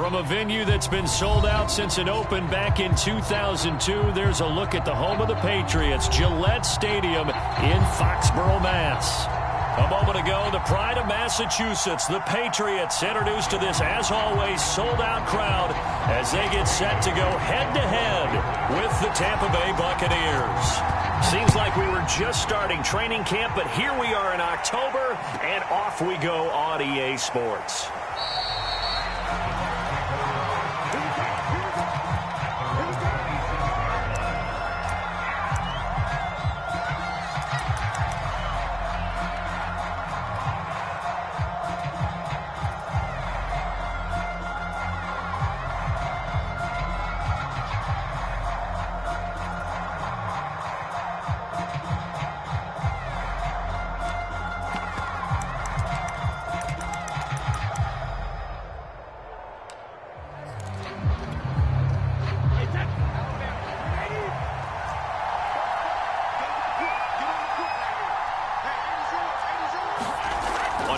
From a venue that's been sold out since it opened back in 2002, there's a look at the home of the Patriots, Gillette Stadium in Foxborough, Mass. A moment ago, the pride of Massachusetts, the Patriots, introduced to this, as always, sold-out crowd as they get set to go head-to-head with the Tampa Bay Buccaneers. Seems like we were just starting training camp, but here we are in October, and off we go on EA Sports.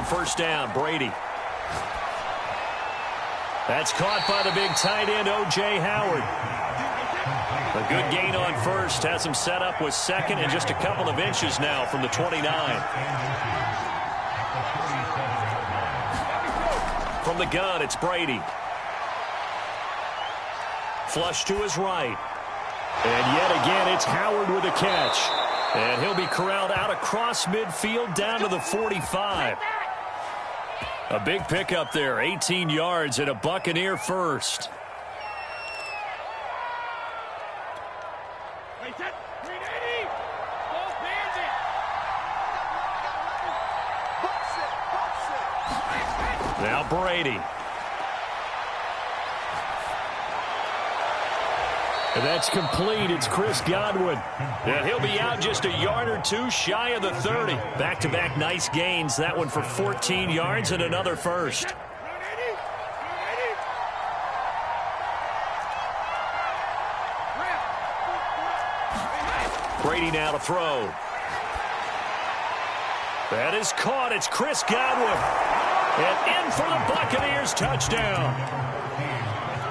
First down, Brady. That's caught by the big tight end, O.J. Howard. A good gain on first. Has him set up with second and just a couple of inches now from the 29. From the gun, it's Brady. Flush to his right. And yet again, it's Howard with a catch. And he'll be corralled out across midfield down to the 45. A big pickup there, 18 yards and a Buccaneer first. Now Brady. And that's complete. It's Chris Godwin. And he'll be out just a yard or two shy of the 30. Back-to-back nice gains. That one for 14 yards and another first. Brady now to throw. That is caught. It's Chris Godwin. And in for the Buccaneers touchdown.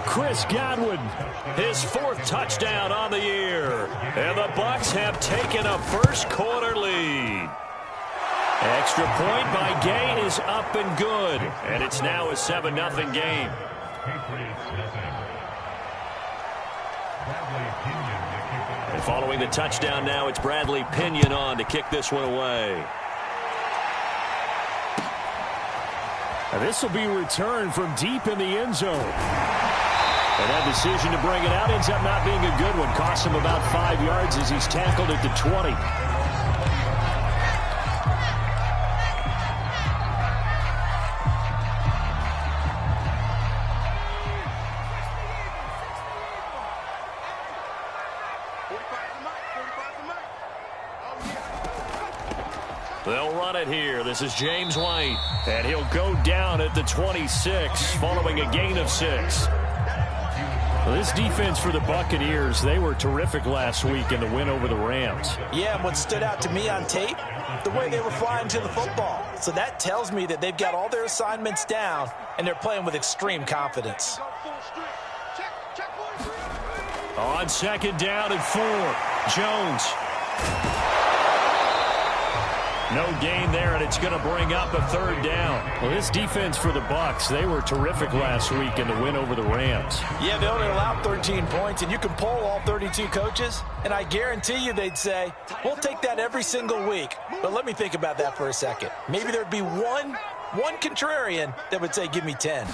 Chris Godwin, his fourth touchdown on the year. And the Bucs have taken a first quarter lead. Extra point by Gay is up and good. And it's now a 7-0 game. And following the touchdown now, it's Bradley Pinion on to kick this one away. And this will be returned from deep in the end zone. And that decision to bring it out ends up not being a good one. Costs him about 5 yards as he's tackled at the 20. They'll run it here. This is James White. And he'll go down at the 26 following a gain of 6. Well, this defense for the Buccaneers, they were terrific last week in the win over the Rams. Yeah, and what stood out to me on tape, the way they were flying to the football. So that tells me that they've got all their assignments down, and they're playing with extreme confidence. On second down and 4, Jones. No gain there, and it's going to bring up a third down. Well, this defense for the Bucs, they were terrific last week in the win over the Rams. Yeah, they only allowed 13 points, and you can poll all 32 coaches, and I guarantee you they'd say, we'll take that every single week. But let me think about that for a second. Maybe there'd be one contrarian that would say, give me 10.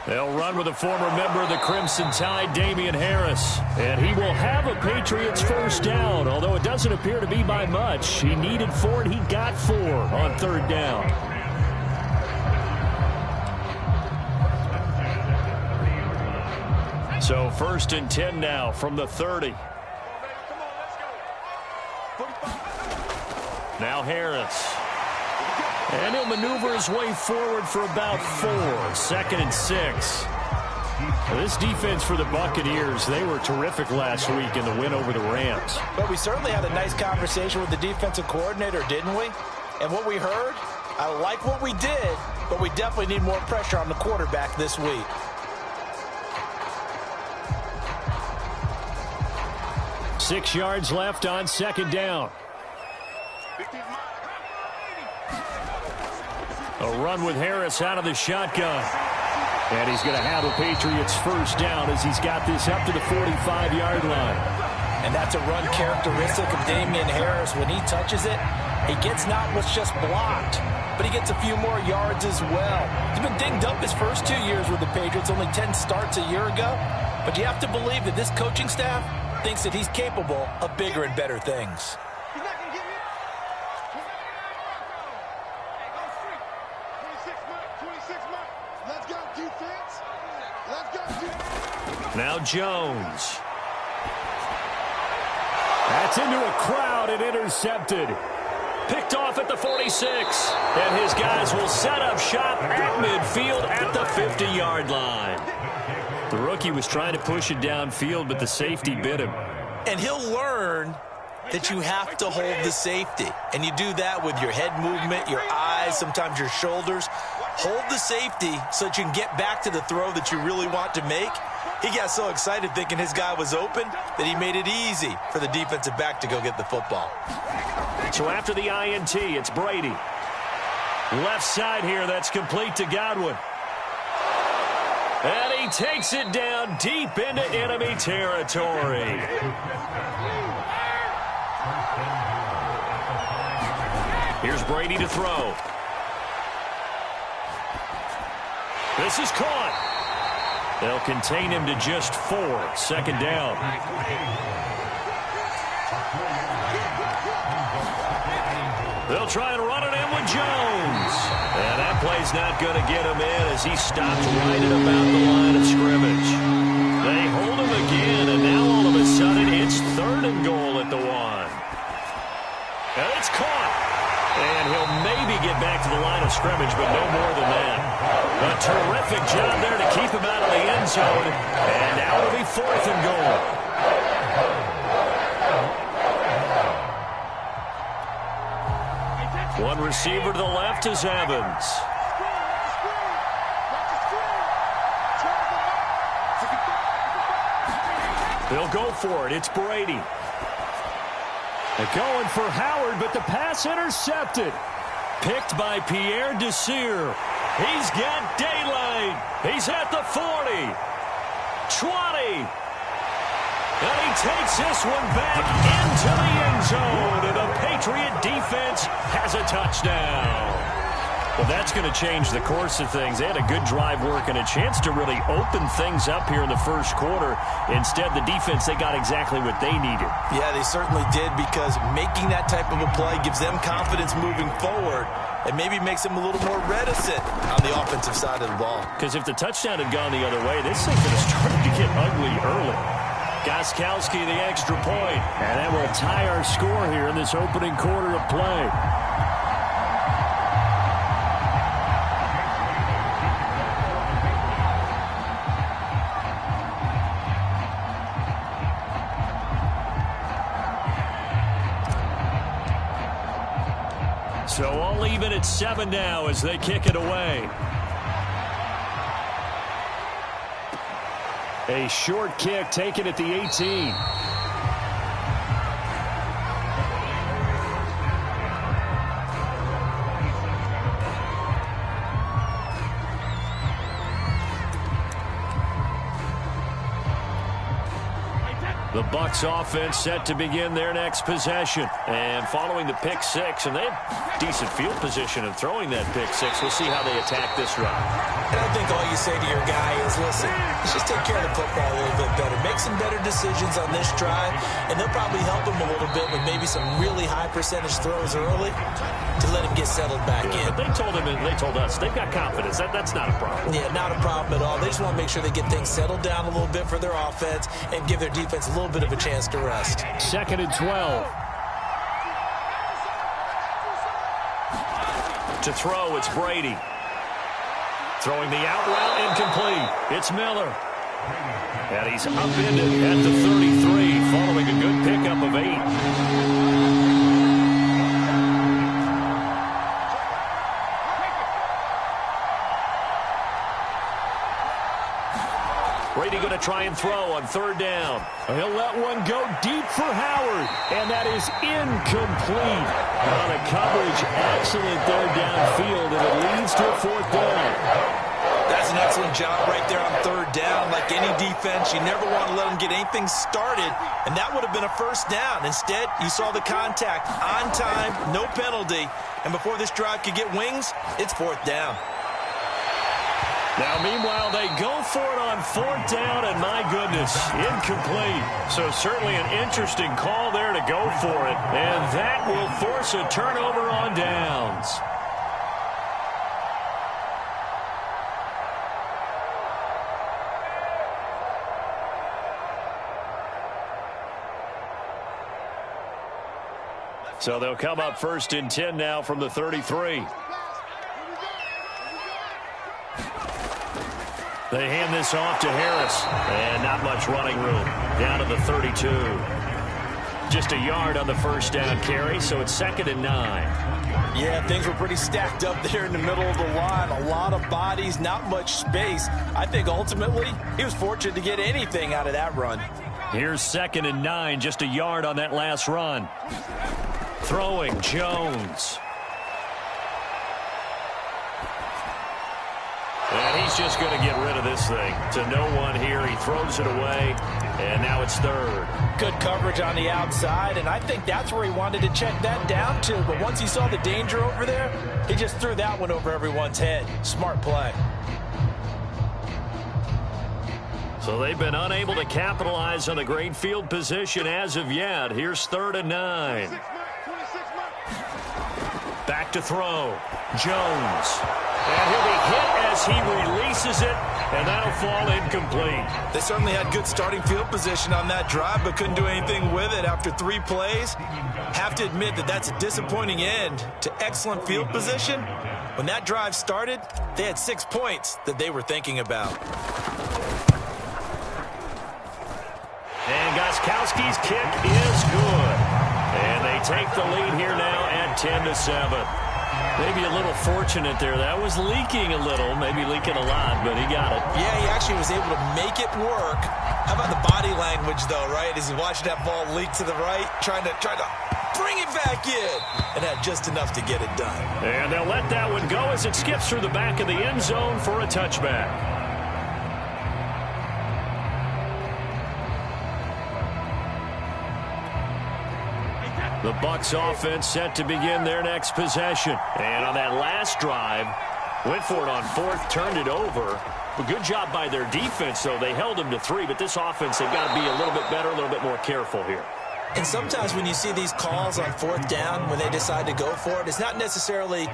They'll run with a former member of the Crimson Tide, Damian Harris. And he will have a Patriots first down, although it doesn't appear to be by much. He needed 4, and he got 4 on third down. So 1st and 10 now from the 30. Now Harris. And he'll maneuver his way forward for about 4. 2nd and 6. This defense for the Buccaneers, they were terrific last week in the win over the Rams. But we certainly had a nice conversation with the defensive coordinator, didn't we? And what we heard, I like what we did, but we definitely need more pressure on the quarterback this week. Six yards left on second down. A run with Harris out of the shotgun. And he's going to have the Patriots first down as he's got this up to the 45-yard line. And that's a run characteristic of Damian Harris. When he touches it, he gets not what's just blocked, but he gets a few more yards as well. He's been dinged up his first 2 years with the Patriots, only 10 starts a year ago. But you have to believe that this coaching staff thinks that he's capable of bigger and better things. Now Jones. That's into a crowd and intercepted. Picked off at the 46. And his guys will set up shop at midfield at the 50-yard line. The rookie was trying to push it downfield, but the safety bit him. And he'll learn that you have to hold the safety. And you do that with your head movement, your eyes, sometimes your shoulders. Hold the safety so that you can get back to the throw that you really want to make. He got so excited thinking his guy was open that he made it easy for the defensive back to go get the football. So after the INT, it's Brady. Left side here, that's complete to Godwin. And he takes it down deep into enemy territory. Here's Brady to throw. This is caught. They'll contain him to just 4. Second down. They'll try and run it in with Jones. And that play's not going to get him in as he stops right at about the line of scrimmage. They hold him again, and now all of a sudden it's 3rd and goal at the 1. And it's caught. And he'll maybe get back to the line of scrimmage, but no more than that. A terrific job there to keep him out of the end zone. And now it'll be 4th and goal. One receiver to the left is Evans. They'll go for it. It's Brady. They're going for Howard, but the pass intercepted. Picked by Pierre Desir. He's got daylight. He's at the 40. 20. And he takes this one back into the end zone. And the Patriot defense has a touchdown. Well, that's going to change the course of things. They had a good drive work and a chance to really open things up here in the first quarter. Instead, the defense, they got exactly what they needed. Yeah, they certainly did, because making that type of a play gives them confidence moving forward and maybe makes them a little more reticent on the offensive side of the ball. Because if the touchdown had gone the other way, this thing could have started to get ugly early. Gostkowski, the extra point. And that will tie our score here in this opening quarter of play. So all even at 7 now as they kick it away. A short kick taken at the 18. The Bucs offense set to begin their next possession. And following the pick six, and they had decent field position in throwing that pick six. We'll see how they attack this run. And I think all you say to your guy is, listen, let's just take care of the football a little bit better. Make some better decisions on this drive, and they'll probably help him a little bit with maybe some really high percentage throws early to let him get settled back in. But they told him, and they told us, they've got confidence. That's not a problem. Yeah, not a problem at all. They just want to make sure they get things settled down a little bit for their offense and give their defense a little bit of a chance to rest. 2nd and 12. To throw, it's Brady. Throwing the out route, incomplete. It's Miller. And he's upended at the 33, following a good pickup of 8. Brady going to try and throw on third down. He'll let one go deep for Howard, and that is incomplete. On a coverage, excellent there downfield, and it leads to a fourth down. That's an excellent job right there on third down. Like any defense, you never want to let them get anything started, and that would have been a first down. Instead, you saw the contact on time, no penalty, and before this drive could get wings, it's fourth down. Now, meanwhile, they go for it on fourth down, and my goodness, incomplete. So certainly an interesting call there to go for it, and that will force a turnover on downs. So they'll come up 1st and 10 now from the 33. They hand this off to Harris, and not much running room. Down to the 32. Just a yard on the first down carry, so it's 2nd and 9. Yeah, things were pretty stacked up there in the middle of the line. A lot of bodies, not much space. I think ultimately he was fortunate to get anything out of that run. Here's 2nd and 9, just a yard on that last run. Throwing, Jones. And he's just going to get rid of this thing. To no one here. He throws it away, and now it's 3rd. Good coverage on the outside, and I think that's where he wanted to check that down to. But once he saw the danger over there, he just threw that one over everyone's head. Smart play. So they've been unable to capitalize on the great field position as of yet. Here's 3rd and 9. Back to throw. Jones. And he'll be hit as he releases it, and that'll fall incomplete. They certainly had good starting field position on that drive, but couldn't do anything with it after 3 plays. Have to admit that that's a disappointing end to excellent field position. When that drive started, they had 6 points that they were thinking about. And Gostkowski's kick is good. And they take the lead here now at 10-7. Maybe a little fortunate there. That was leaking a little, maybe leaking a lot, but he got it. Yeah, he actually was able to make it work. How about the body language, though, right? As he watched that ball leak to the right, trying to bring it back in, and had just enough to get it done. And they'll let that one go as it skips through the back of the end zone for a touchback. The Bucs offense set to begin their next possession. And on that last drive, went for it on 4th, turned it over. A good job by their defense, though. They held them to 3, but this offense, they've got to be a little bit better, a little bit more careful here. And sometimes when you see these calls on 4th down, when they decide to go for it, it's not necessarily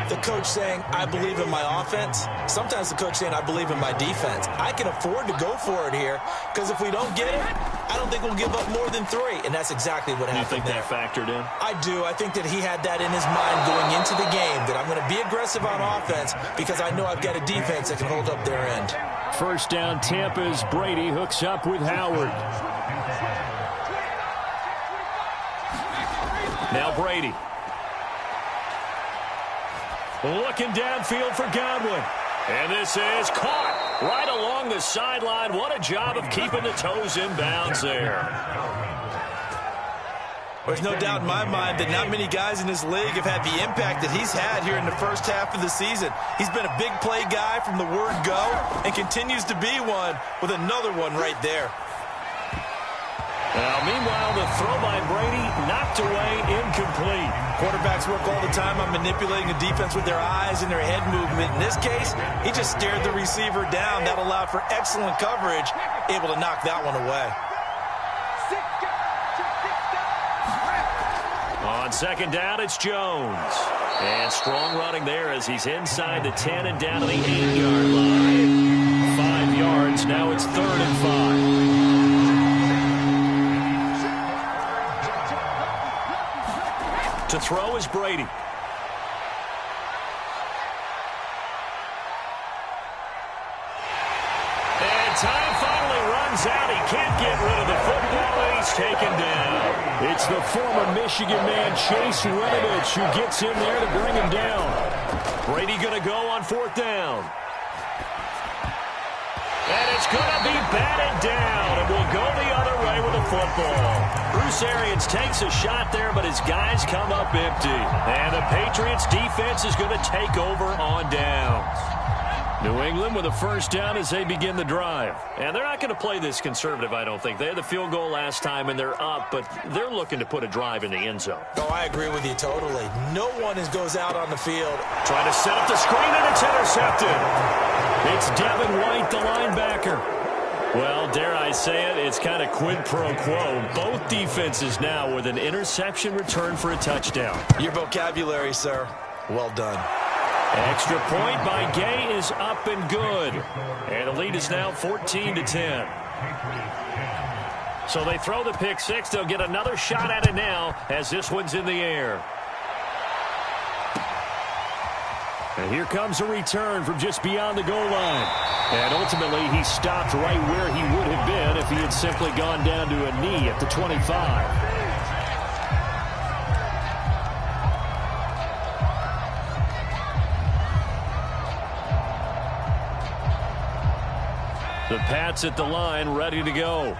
the coach saying, I believe in my offense. Sometimes the coach saying, I believe in my defense. I can afford to go for it here, because if we don't get it, I don't think we'll give up more than 3. And that's exactly what happened there. You think that factored in? I do. I think that he had that in his mind going into the game, that I'm going to be aggressive on offense because I know I've got a defense that can hold up their end. First down, Tampa's Brady hooks up with Howard. Now Brady. Looking downfield for Godwin. And this is caught right along the sideline. What a job of keeping the toes in bounds there. There's no doubt in my mind that not many guys in this league have had the impact that he's had here in the first half of the season. He's been a big play guy from the word go and continues to be one with another one right there. Now, meanwhile, the throw by Brady knocked away, incomplete. Quarterbacks work all the time on manipulating the defense with their eyes and their head movement. In this case, he just stared the receiver down. That allowed for excellent coverage, able to knock that one away. On 2nd down, it's Jones. And strong running there as he's inside the 10 and down to the 8-yard line. 5 yards, now it's 3rd and 5. To throw is Brady. And time finally runs out. He can't get rid of the football, and he's taken down. It's the former Michigan man, Chase Winovich, who gets in there to bring him down. Brady going to go on 4th down. And it's going to be batted down, and we'll go the other way with the football. Bruce Arians takes a shot there, but his guys come up empty. And the Patriots defense is going to take over on downs. New England with a first down as they begin the drive. And they're not going to play this conservative, I don't think. They had the field goal last time, and they're up, but they're looking to put a drive in the end zone. Oh, I agree with you totally. No one goes out on the field. Trying to set up the screen, and it's intercepted. It's Devin White, the linebacker. Well, dare I say it, it's kind of quid pro quo. Both defenses now with an interception return for a touchdown. Your vocabulary, sir. Well done. Extra point by Gay is up and good. And the lead is now 14-10. So they throw the pick six. They'll get another shot at it now as this one's in the air. And here comes a return from just beyond the goal line. And ultimately, he stopped right where he would have been if he had simply gone down to a knee at the 25. The Pats at the line, ready to go.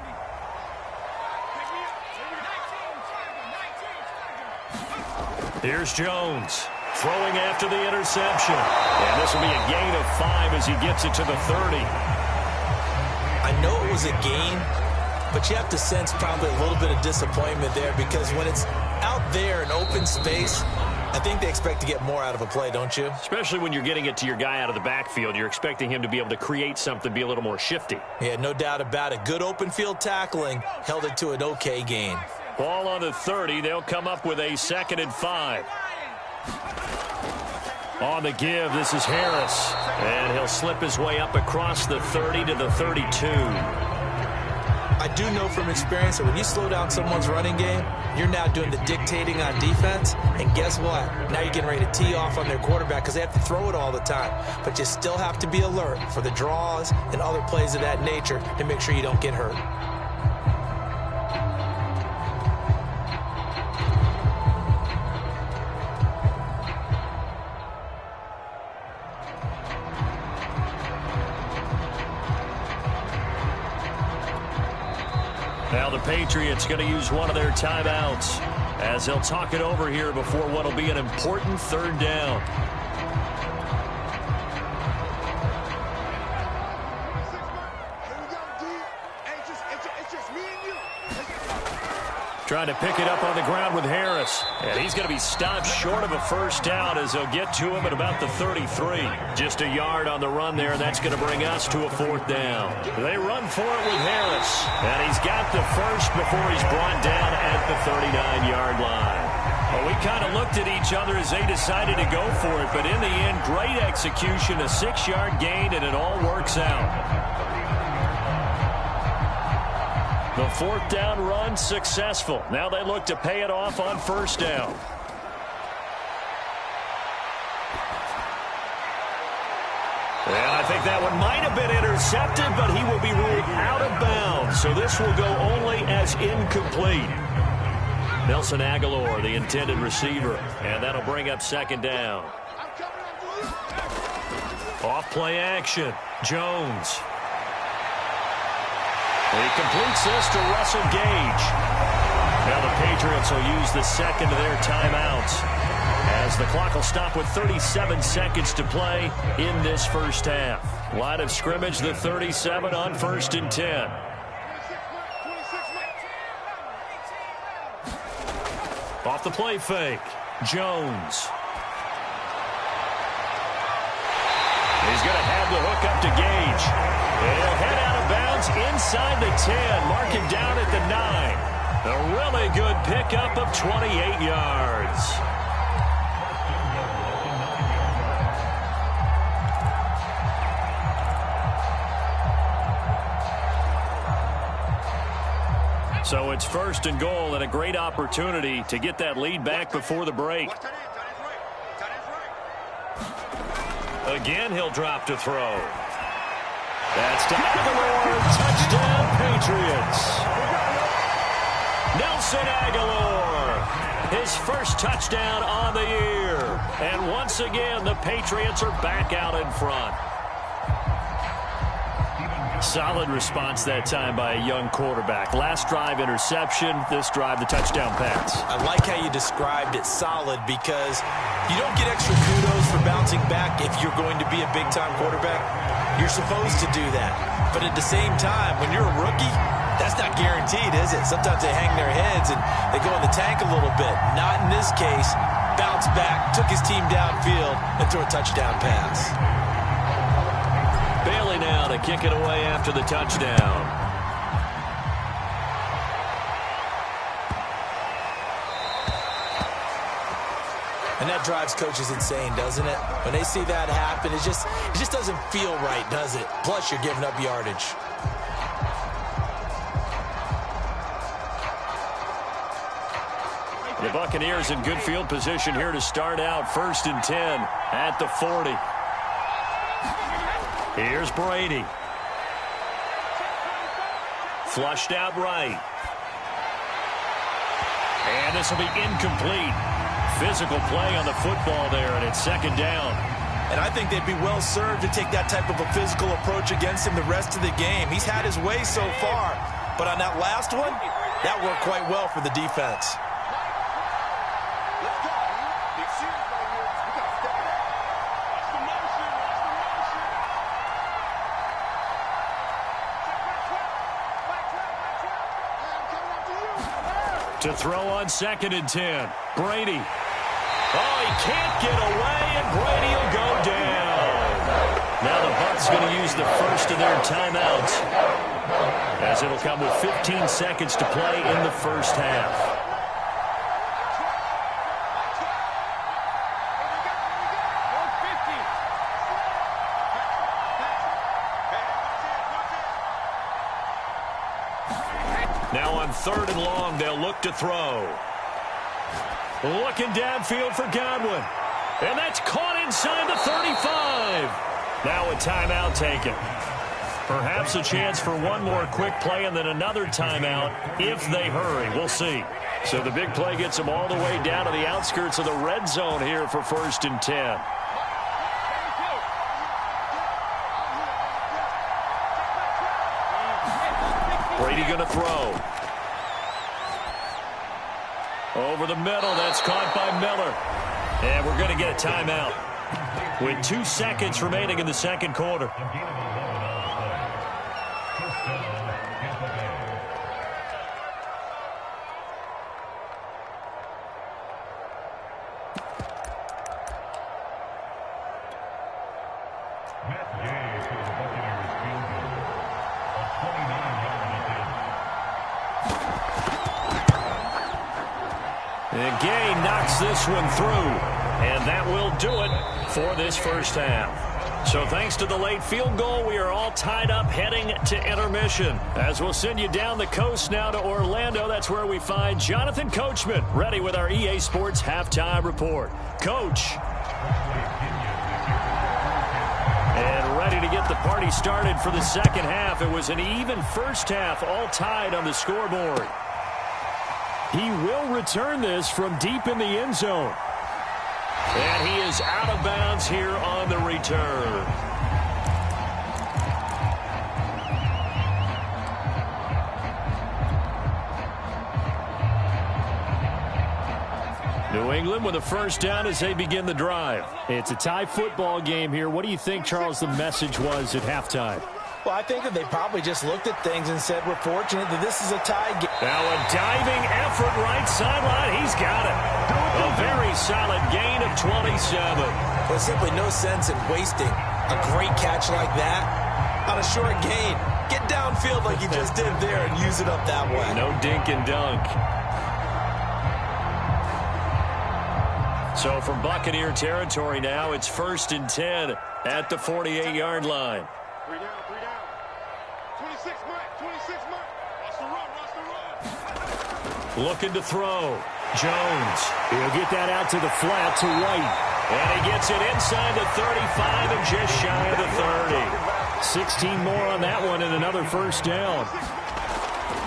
Here's Jones throwing after the interception. And this will be a gain of 5 as he gets it to the 30. I know it was a gain, but you have to sense probably a little bit of disappointment there because when it's out there in open space, I think they expect to get more out of a play, don't you? Especially when you're getting it to your guy out of the backfield. You're expecting him to be able to create something, be a little more shifty. Yeah, no doubt about it. Good open field tackling held it to an okay gain. Ball on the 30. They'll come up with a 2nd and 5. On the give, this is Harris. And he'll slip his way up across the 30 to the 32. I do know from experience that when you slow down someone's running game, you're now doing the dictating on defense. And guess what? Now you're getting ready to tee off on their quarterback because they have to throw it all the time. But you still have to be alert for the draws and other plays of that nature to make sure you don't get hurt. Now the Patriots going to use one of their timeouts as they'll talk it over here before what will be an important 3rd down. Trying to pick it up on the ground with Harris. And he's going to be stopped short of a first down as they'll get to him at about the 33. Just a yard on the run there. That's going to bring us to a 4th down. They run for it with Harris. And he's got the first before he's brought down at the 39-yard line. Well, we kind of looked at each other as they decided to go for it. But in the end, great execution, a 6-yard gain, and it all works out. The 4th down run successful. Now they look to pay it off on 1st down. And I think that one might have been intercepted, but he will be ruled out of bounds. So this will go only as incomplete. Nelson Aguilar, the intended receiver. And that'll bring up 2nd down. Off play action. Jones. He completes this to Russell Gage. Now the Patriots will use the 2nd of their timeouts as the clock will stop with 37 seconds to play in this first half. Line of scrimmage, the 37 on 1st and 10. Off the play fake. Jones. He's going to have the hook up to Gage. And he'll head out of bounds inside the 10. Mark him down at the 9. A really good pickup of 28 yards. So it's 1st and goal and a great opportunity to get that lead back before the break. Again, he'll drop to throw. That's to Aguilar. Touchdown, Patriots. Nelson Aguilar. His first touchdown on the year. And once again, the Patriots are back out in front. Solid response that time by a young quarterback. Last drive, interception. This drive, the touchdown pass. I like how you described it, solid, because you don't get extra kudos for bouncing back if you're going to be a big-time quarterback. You're supposed to do that. But at the same time, when you're a rookie, that's not guaranteed, is it? Sometimes they hang their heads and they go in the tank a little bit. Not in this case. Bounced back, took his team downfield, and threw a touchdown pass. Bailey now to kick it away after the touchdown. And that drives coaches insane, doesn't it? When they see that happen, it just doesn't feel right, does it? Plus, you're giving up yardage. The Buccaneers in good field position here to start out. 1st and 10 at the 40. Here's Brady. Flushed out right. And this will be incomplete. Physical play on the football there, and it's 2nd down. And I think they'd be well served to take that type of a physical approach against him the rest of the game. He's had his way so far, but on that last one, that worked quite well for the defense. To throw on 2nd and 10. Brady. Oh, he can't get away, and Brady will go down. Now the Bucs going to use the first of their timeouts, as it'll come with 15 seconds to play in the first half. Now on 3rd and long, they'll look to throw. Looking downfield for Godwin. And that's caught inside the 35. Now a timeout taken. Perhaps a chance for one more quick play and then another timeout if they hurry. We'll see. So the big play gets them all the way down to the outskirts of the red zone here for 1st and 10. Brady going to throw. Over the middle, that's caught by Miller. And we're going to get a timeout with 2 seconds remaining in the 2nd quarter. And Gay knocks this one through, and that will do it for this first half. So thanks to the late field goal, we are all tied up heading to intermission. As we'll send you down the coast now to Orlando, that's where we find Jonathan Coachman ready with our EA Sports halftime report. Coach. And ready to get the party started for the second half. It was an even first half, all tied on the scoreboard. He will return this from deep in the end zone. And he is out of bounds here on the return. New England with a first down as they begin the drive. It's a tie football game here. What do you think, Charles, the message was at halftime? Well, I think that they probably just looked at things and said, we're fortunate that this is a tie game. Now a diving effort right sideline. He's got it. A very solid gain of 27. There's simply no sense in wasting a great catch like that on a short gain. Get downfield like you just did there and use it up that way. No dink and dunk. So from Buccaneer territory now, it's 1st and 10 at the 48-yard line. 3 down. 26 mark. Watch the run. Looking to throw. Jones. He'll get that out to the flat to White. And he gets it inside the 35 and just shy of the 30. 16 more on that one and another first down.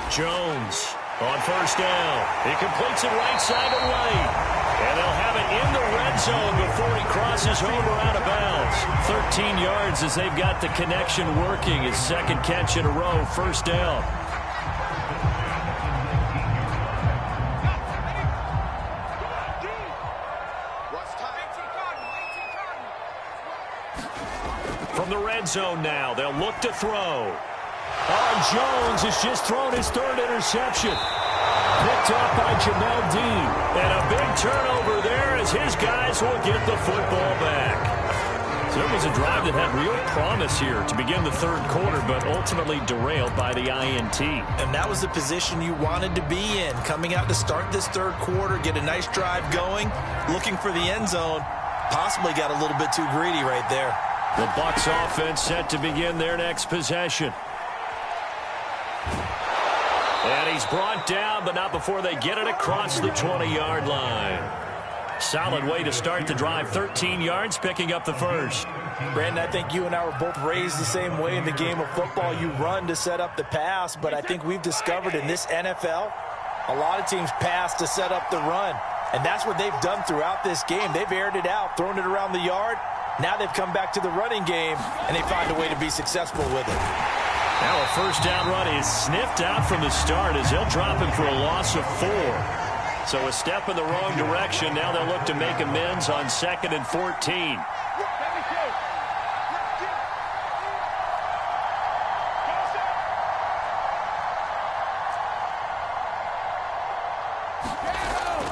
Jones on first down. He completes it right side to White. And they'll have it in the red red zone before he crosses over out of bounds. 13 yards as they've got the connection working. His second catch in a row, first down. From the red zone now, they'll look to throw. Jones has just thrown his third interception. Picked up by Jamel Dean. And a big turnover there as his guys will get the football back. So it was a drive that had real promise here to begin the third quarter, but ultimately derailed by the INT. And that was the position you wanted to be in. Coming out to start this third quarter, get a nice drive going, looking for the end zone. Possibly got a little bit too greedy right there. The Bucs offense set to begin their next possession. And he's brought down, but not before they get it across the 20-yard line. Solid way to start the drive. 13 yards, picking up the first. Brandon, I think you and I were both raised the same way in the game of football. You run to set up the pass, but I think we've discovered in this NFL, a lot of teams pass to set up the run. And that's what they've done throughout this game. They've aired it out, thrown it around the yard. Now they've come back to the running game, and they find a way to be successful with it. Now a first down run is sniffed out from the start as they'll drop him for a loss of 4. So a step in the wrong direction. Now they'll look to make amends on 2nd and 14.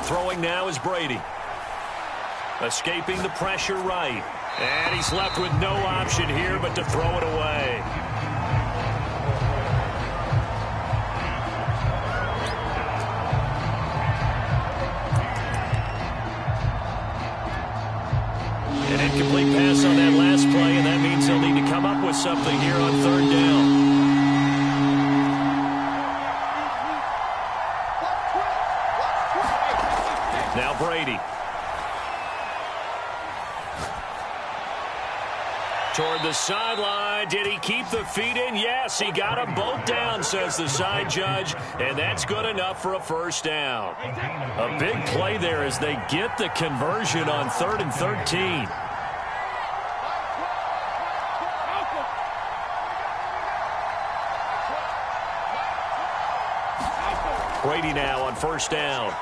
Throwing now is Brady. Escaping the pressure right. And he's left with no option here but to throw it away. An incomplete pass on that last play, and that means they'll need to come up with something here on third down. Now Brady. Toward the sideline. Did he keep the feet in? Yes, he got them both down, says the side judge, and that's good enough for a first down. A big play there as they get the conversion on 3rd and 13. Brady now on first down.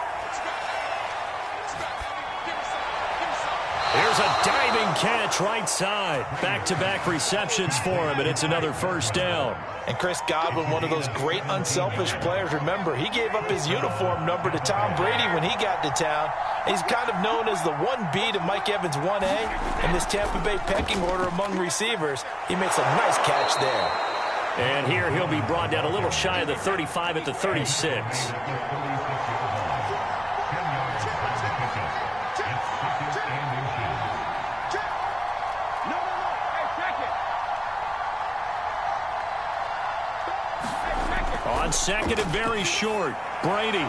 Here's a diving catch right side. Back-to-back receptions for him, and it's another first down. And Chris Godwin, one of those great unselfish players. Remember, he gave up his uniform number to Tom Brady when he got to town. He's kind of known as the 1B to Mike Evans' 1A in this Tampa Bay pecking order among receivers. He makes a nice catch there. And here he'll be brought down a little shy of the 35 at the 36. On second and very short, Brady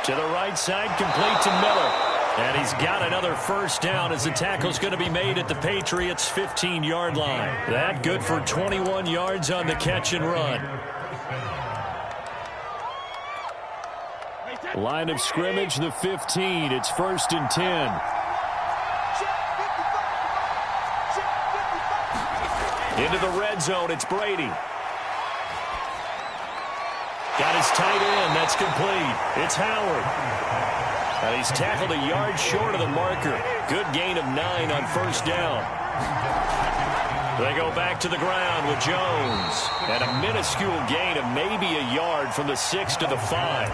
to the right side, complete to Miller. And he's got another first down as the tackle's going to be made at the Patriots' 15-yard line. That good for 21 yards on the catch and run. Line of scrimmage, the 15. It's 1st and 10. Into the red zone, it's Brady. Got his tight end. That's complete. It's Howard. And he's tackled a yard short of the marker. Good gain of 9 on first down. They go back to the ground with Jones. And a minuscule gain of maybe a yard from the 6 to the 5.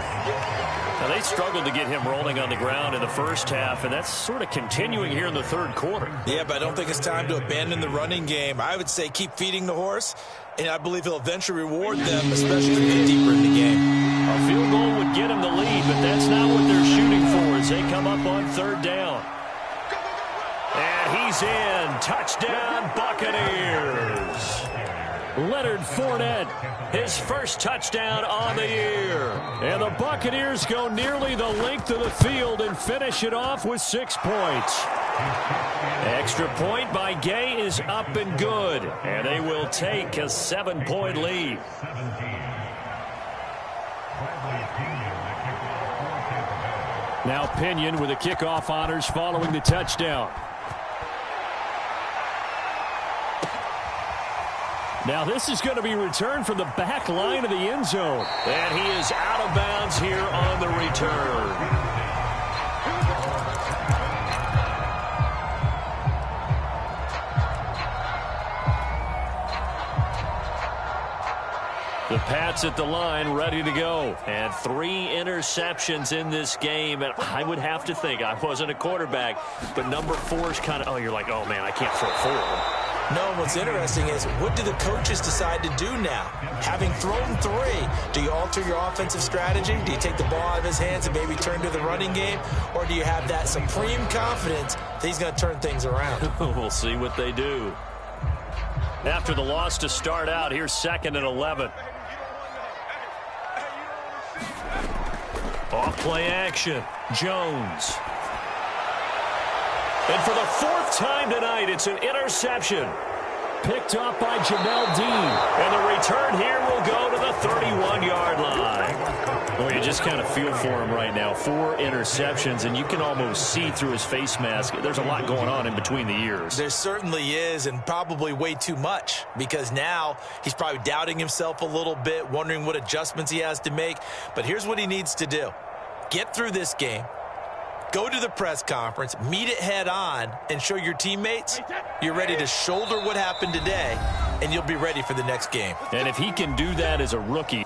Now, they struggled to get him rolling on the ground in the first half, and that's sort of continuing here in the third quarter. Yeah, but I don't think it's time to abandon the running game. I would say keep feeding the horse, and I believe he'll eventually reward them, especially as we get deeper in the game. A field goal would get him the lead, but that's not what they're shooting for as they come up on third down. And he's in. Touchdown, Buccaneers. Leonard Fournette, his first touchdown on the year. And the Buccaneers go nearly the length of the field and finish it off with 6 points. Extra point by Gay is up and good. And they will take a 7-point lead. Now Pinion with the kickoff honors following the touchdown. Now this is going to be returned from the back line of the end zone. And he is out of bounds here on the return. The Pats at the line, ready to go. And 3 interceptions in this game. And I would have to think, I wasn't a quarterback, but number 4 is kind of, you're like, oh, man, I can't throw 4. No, what's interesting is, what do the coaches decide to do now? Having thrown 3, do you alter your offensive strategy? Do you take the ball out of his hands and maybe turn to the running game? Or do you have that supreme confidence that he's going to turn things around? We'll see what they do. After the loss to start out, here's 2nd and 11. Off play action. Jones. And for the 4th time tonight, it's an interception. Picked up by Jamel Dean. And the return here will go to the 31-yard line. Well, you just kind of feel for him right now. 4 interceptions, and you can almost see through his face mask. There's a lot going on in between the ears. There certainly is, and probably way too much, because now he's probably doubting himself a little bit, wondering what adjustments he has to make. But here's what he needs to do. Get through this game. Go to the press conference, meet it head on, and show your teammates you're ready to shoulder what happened today, and you'll be ready for the next game. And if he can do that as a rookie,